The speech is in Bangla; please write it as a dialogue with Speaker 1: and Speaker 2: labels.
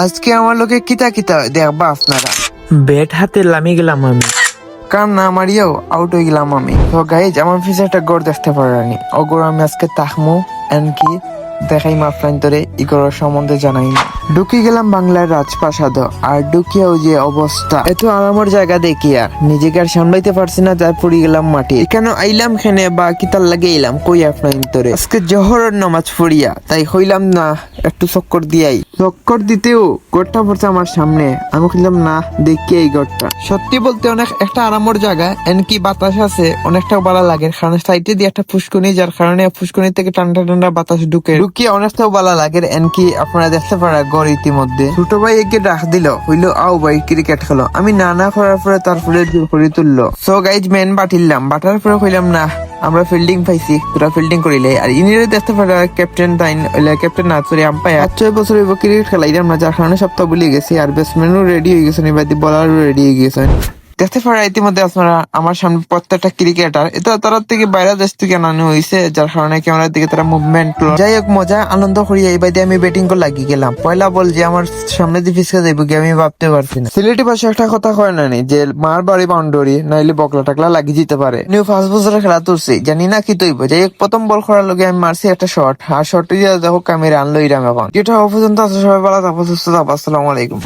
Speaker 1: আজকে আমার লোকে কিতা কিতা দেখবা আপনারা।
Speaker 2: ব্যাট হাতে লামি গেলাম আমি।
Speaker 1: কান না মারিয়াও আউট হয়ে গেলাম আমি। তো গাইজ আমার পিছে একটা গড় দেখতে পারানি, ও গড় আমি আজকে তাকমু এনকি দেখাই মাফলাইন তোরে ই গড়ের সম্বন্ধে জানাই না। ঢুকি গেলাম বাংলার রাজপ্রাসাদ, আর ঢুকিয়াও যে অবস্থা, এত আরামের জায়গা দেখি আর নিজেকে আর সামলাইতে পারছি না, তাই পড়ে গেলাম মাটি। এখানে আইলাম খেনে বা কিতার লাগে এলাম কই আপনাইন তোরে আজকে জহরের নামাজ পড়িয়া, তাই হইলাম না একটু চক্কর দিয়াই। চক্কর দিতেও গড়টা পড়ছে আমার সামনে, আমি খুঁজলাম না দেখি এই গড়টা সত্যি বলতে অনেক একটা আরামের জায়গা, এনকি বাতাস আছে অনেকটা ভালো লাগে, কারণ সাইডে দিয়ে একটা ফুসকুনি, যার কারণে ফুসকুনি থেকে ঠান্ডা ঠান্ডা বাতাস ঢুকিয়ে অনেকটাও ভালো লাগে। এনকি আপনারা দেখতে পারা গড় ইতিমধ্যে ছোট ভাই একে ডাক দিল, হইলো আও ভাই ক্রিকেট খেলো। আমি না করার পরে তারপরে জোর করে তুললো। সো গাইজ মেন বাটিলাম, বাটার পরে কইলাম না আমরা ফিল্ডিং পাইছি, তোরা ফিল্ডিং করিলে। আর ইনিরে দেখতে পারা ক্যাপ্টেন তাইন ক্যাপ্টেন না সরি আম্পায়ার 6 বছর হইব ক্রিকেট খেলাইলাম না, যার কারণে সপ্তাহ ভুলে গেছি। আর ব্যাটসম্যানও রেডি হয়ে গেছেন, এবার বলারও রেডি হয়ে গেছেন। দেখতে পারা ইতিমধ্যে আপনারা আমার সামনে প্রত্যেকটা ক্রিকেটার এটা তারা থেকে বাইরে দেশ থেকে আনানো হয়েছে, যার কারণে ক্যামেরার দিকে তারা মুভমেন্ট। যাই হোক মজা আনন্দ করিয়া এই বাইরে আমি ব্যাটিং করে লাগি গেলাম। পয়লা বল যে আমার সামনে দিয়ে ফিসকে যাইব কি আমি ভাবতে পারছি না। সিলেটি ভাষা একটা কথা কয় না নি যে মার বাড়ি বাউন্ডারি নাইলে বকলা টাকলা লাগি যেতে পারে। নিউ 5 বছরের খেলা তুলছি, জানি না কি তৈব। যাই হোক প্রথম বল করার লগে আমি মারছি একটা শট, আর শট দিয়ে দেখো আমি রান লইলাম। এখন যেটা অপর্যন্ত আছে সবাই ভালো থাকবো, সুস্থ থাকবো, আসসালামু আলাইকুম।